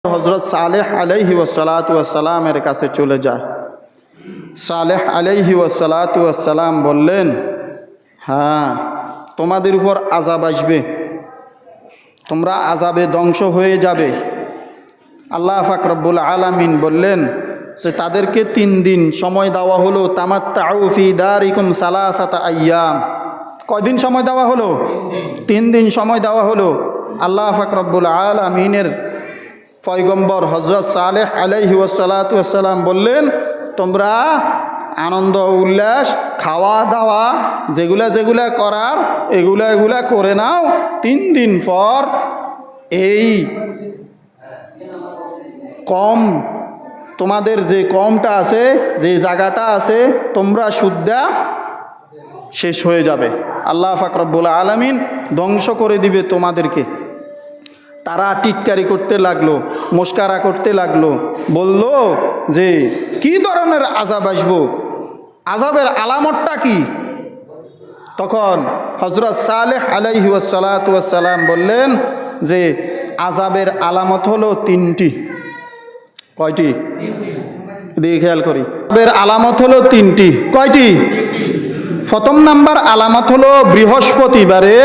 হযরত সালেহ আলাইহি ওয়াসসালাতু ওয়াসসালামের কাছে চলে যায়। সালেহ আলাইহি ওয়াসসালাতু ওয়াসসালাম বললেন, হ্যাঁ, তোমাদের উপর আযাব আসবে, তোমরা আযাবে ধ্বংস হয়ে যাবে। আল্লাহ পাক রব্বুল আলামিন বললেন যে তাদেরকে 3 দিন সময় দেওয়া হলো। তামাত্তাউ ফি দারিকুম সালাসাতা আইয়াম। কয়দিন সময় দেওয়া হলো? 3 দিন সময় দেওয়া হলো। আল্লাহ পাক রব্বুল আলামিনের পয়গম্বর হযরত সালেহ আলাইহি ওয়াসসালাতু ওয়াসসালাম বললেন, তোমরা আনন্দ উল্লাস খাওয়া দাওয়া যেগুলা করার এগুলা করে নাও। 3 দিন পর এই কম, তোমাদের যে কমটা আছে, যে জায়গাটা আছে, তোমরা শুদ্ধা শেষ হয়ে যাবে। আল্লাহ পাক রব্বুল আলামিন ধ্বংস করে দিবে তোমাদেরকে। তারা টিটকারি করতে লাগলো, মস্কারা করতে লাগলো, বলল যে কি ধরনের আযাব আসবো, আযাবের আলামতটা কি? তখন হযরত সালেহ আলাইহি ওয়াসসালাতু ওয়াসসালাম বললেন যে আযাবের আলামত হলো 3টি। কয়টি? দিয়ে খেয়াল করি। আযাবের আলামত হলো 3টি। কয়টি? প্রথম নাম্বার আলামত হলো বৃহস্পতিবারে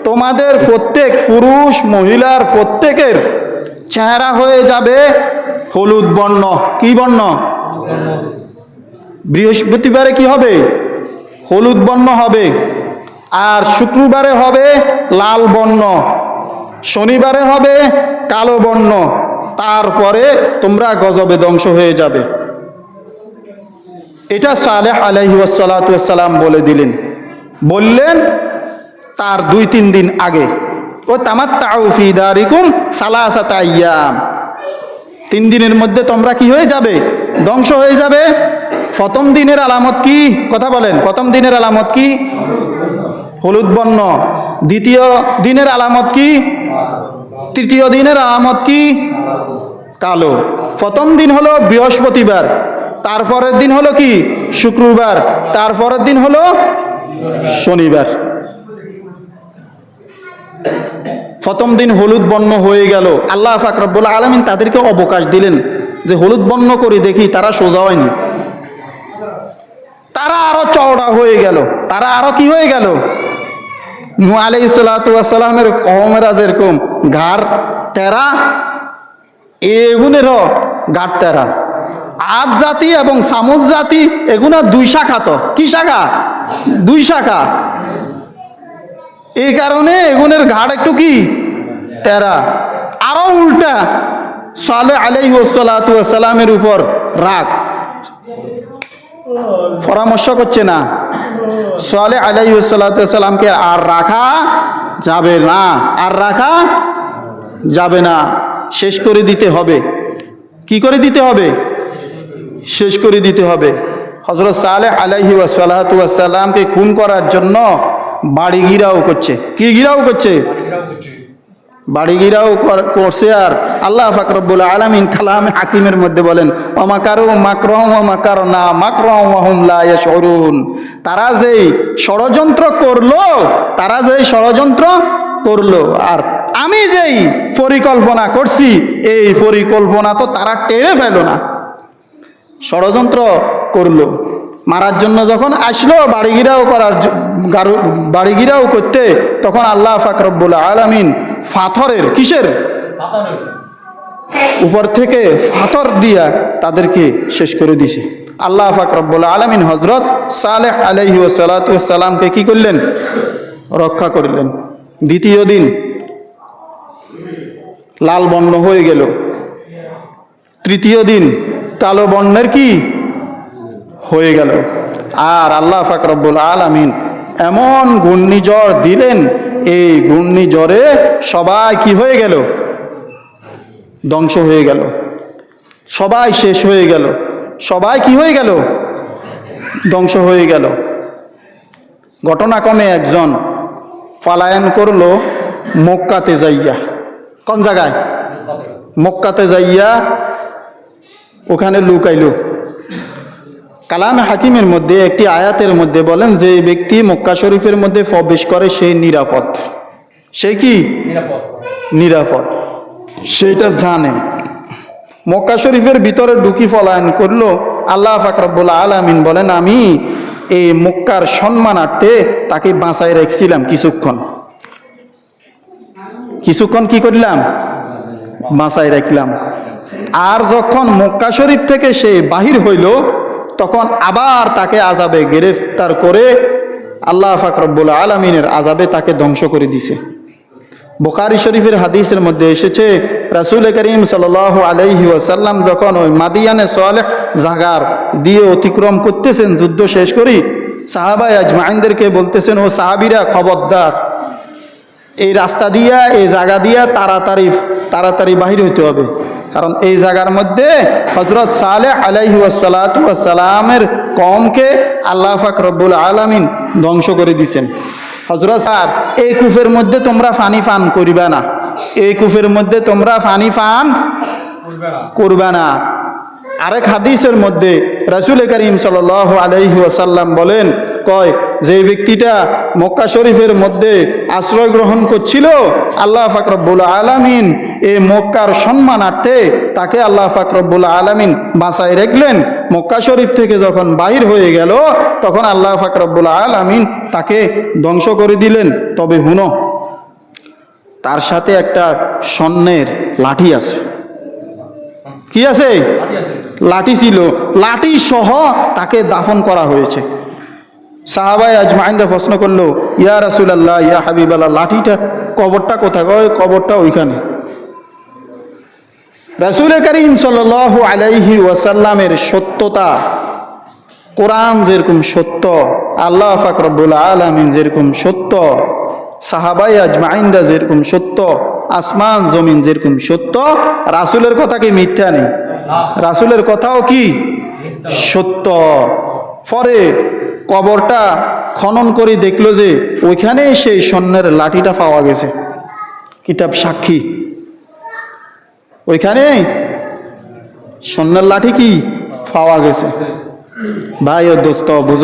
তোমাদের প্রত্যেক পুরুষ মহিলার প্রত্যেকের চেহারা হয়ে যাবে হলুদ বর্ণ। কি বর্ণ? বৃহস্পতিবারে কি হবে? হলুদ বর্ণ হবে। আর শুক্রবারে হবে লাল বর্ণ, শনিবারে হবে কালো বর্ণ। তারপরে তোমরা গজবে ধ্বংস হয়ে যাবে। এটা সালেহ আলাইহি ওয়াসসালাতু ওয়াসসালাম বলে দিলেন। বললেন তার 2-3 দিন আগে, ও তামাত্তাউ ফি দারিকুম সালাসাতা আইয়াম, 3 দিনের মধ্যে তোমরা কি হয়ে যাবে? ধ্বংস হয়ে যাবে। প্রথম দিনের আলামত কি? কথা বলেন। প্রথম দিনের আলামত কি? হলুদ বর্ণ। দ্বিতীয় দিনের আলামত কি? তৃতীয় দিনের আলামত কি? কালো। প্রথম দিন হলো বৃহস্পতিবার, তারপরের দিন হলো কি? শুক্রবার, তারপরের দিন হলো শনিবার। প্রথম দিন হলুদ বর্ণ হয়ে গেল। আল্লাহ পাক রব্বুল আলামিন তাদেরকে অবকাশ দিলেন যে হলুদ বর্ণ করে দেখি। তারা সোজা হয়নি, তারা আরো চওড়া হয়ে গেল। তারা আরো কি হয়ে গেল? নূহ আলাইহিস সালাতু ওয়াস সালামের কওমেরা যেরকম ঘাড় তেরা, এগুনেরও ঘাড় তেরা। আদ জাতি এবং সামুদ জাতি এগুনা 2 শাখা। তো কি শাখা? 2 শাখা। এই কারণে এগুনের ঘাড় একটু কি তেরা। আরো উল্টা সালেহ আলাইহি ওয়াসসালাতু ওয়াসসালামের উপর রাগ, পরামর্শ করছে না। সালেহ আলাইহি ওয়াসসালাতু ওয়াসসালামকে আর রাখা যাবে না, আর রাখা যাবে না, শেষ করে দিতে হবে। কি করে দিতে হবে? শেষ করে দিতে হবে। হযরত সালেহ আলাইহি ওয়াসসালাতু ওয়াসসালামকে খুন করার জন্য বাড়ি ঘিরাও করছে। কি ঘিরাও করছে? বাড়ি ঘিরাও করছে। আর আল্লাহ পাক রব্বুল আলামিন কালামে হাকিমের মধ্যে বলেন, ওয়ামাকারু মাকরাহুম ওয়া মাকারনা মাকরাহুম ওয়া হুম লা ইয়াশউরুন। তারা যেই ষড়যন্ত্র করলো, আর আমি যেই পরিকল্পনা করছি, এই পরিকল্পনা তো তারা টেরে ফেলো না। ষড়যন্ত্র করলো, মারার জন্য যখন আসলো বাড়ি ঘিরাও করতে, তখন আল্লাহ পাক রব্বুল আলামিন পাথরের কিসের উপর থেকে পাথর দিয়া তাদেরকে শেষ করে দিছে। আল্লাহ পাক রব্বুল আলামিন হযরত সালেহ আলাইহি ওয়াসসালাতু ওয়াসসালামকে কি করলেন? রক্ষা করলেন। দ্বিতীয় দিন লাল বর্ণ হয়ে গেল। তৃতীয় দিন কালো বর্ণের কি হয়ে গেল। আর আল্লাহ পাক রব্বুল আলামিন এমন ঘূর্ণিঝড় দিলেন, এই ঘূর্ণিঝড়ে সবাই কি হয়ে গেল? ধ্বংস হয়ে গেল। সবাই শেষ হয়ে গেল। সবাই কি হয়ে গেল? ধ্বংস হয়ে গেল। ঘটনাক্রমে একজন পলায়ন করলো মক্কাতে যাইয়া। কোন জায়গায়? মক্কাতে যাইয়া ওখানে লুকাইলো। কালামে হাকিমের মধ্যে একটি আয়াতের মধ্যে বলেন যে ব্যক্তি মক্কা শরীফের মধ্যে প্রবেশ করে সে নিরাপদ। সে কি? নিরাপদ। সেইটা জানে। মক্কা শরীফের ভিতরে ঢুকি পলায়ন করলো, আল্লাহ পাক রব্বুল আলামিন বলেন আমি এই মক্কার সম্মানার্থে তাকে বাঁচাই রেখেছিলাম কিছুক্ষণ। কি করলাম? বাঁচাই রাখলাম। আর যখন মক্কা শরীফ থেকে সে বাহির হইল তখন আবার তাকে আযাবে গ্রেফতার করে আল্লাহ পাক রব্বুল আলামিনের আযাবে তাকে ধ্বংস করে দিছে। বুখারী শরীফের হাদিসের মধ্যে এসেছে রাসূল করিম সাল্লাল্লাহু আলাইহি ওয়াসাল্লাম যখন ওই মাদিয়ানে সালেহ জাগার দিয়ে অতিক্রম করতেছেন যুদ্ধ শেষ করি, সাহাবায়ে আজমাইনদেরকে বলতেছেন, ও সাহাবীরা খবরদার, এই রাস্তা দিয়া এই জায়গা দিয়া তাড়াতাড়ি বাহির হইতে হবে, কারণ এই জায়গার মধ্যে হযরত সালেহ আলাইহি ওয়াসসালাতু ওয়াসসালামের কওমকে আল্লাহ পাক রব্বুল আলামিন ধ্বংস করে দিয়েছেন। হযরত স্যার, এই কূপের মধ্যে তোমরা পানি পান করিবা না, এই কূপের মধ্যে তোমরা পানি পান করবে না। আরেক হাদিসের মধ্যে রাসূল করিম সাল্লাল্লাহু আলাইহি ওয়াসাল্লাম বলেন, কয় যে ব্যক্তিটা মক্কা শরীফের মধ্যে আশ্রয় গ্রহণ করছিল, আল্লাহ পাক রব্বুল আলামিন এই মক্কার সম্মানার্থে তাকে আল্লাহ পাক রব্বুল আলামিন বাঁচায় রাখলেন। মক্কা শরীফ থেকে যখন বাহির হয়ে গেল তখন আল্লাহ পাক রব্বুল আলামিন তাকে ধ্বংস করে দিলেন। তবে হুনো, তার সাথে একটা স্বর্ণের লাঠি আছে। কি আছে? লাঠি ছিল, লাঠি সহ তাকে দাফন করা হয়েছে। সাহাবায়ে আজমাইনরা প্রশ্ন করলো, ইয়া রাসূলুল্লাহ, ইয়া হাবিবাল্লাহ, লাঠিটা কবরটা কোথায়? কবরটা ওইখানে। রাসূল করিম সাল্লাল্লাহু আলাইহি ওয়াসাল্লামের সত্যতা, কোরআন যেরকম সত্য, আল্লাহ পাক রব্বুল আলামিন যেরকম সত্য, সাহাবায়ে আজমাইনরা যেরকম সত্য, আসমান জমিন যেরকম সত্য, রাসূলের কথা কি মিথ্যা নেই? রাসূলের কথাও কি সত্য। পরে কবরটা খনন করে দেখলো যে ওইখানেই সেই স্বর্ণের লাঠিটা পাওয়া গেছে। কিতাব সাক্ষী, ওইখানে স্বর্ণের লাঠি কি পাওয়া গেছে। ভাই ও দোস্ত, বুঝুন।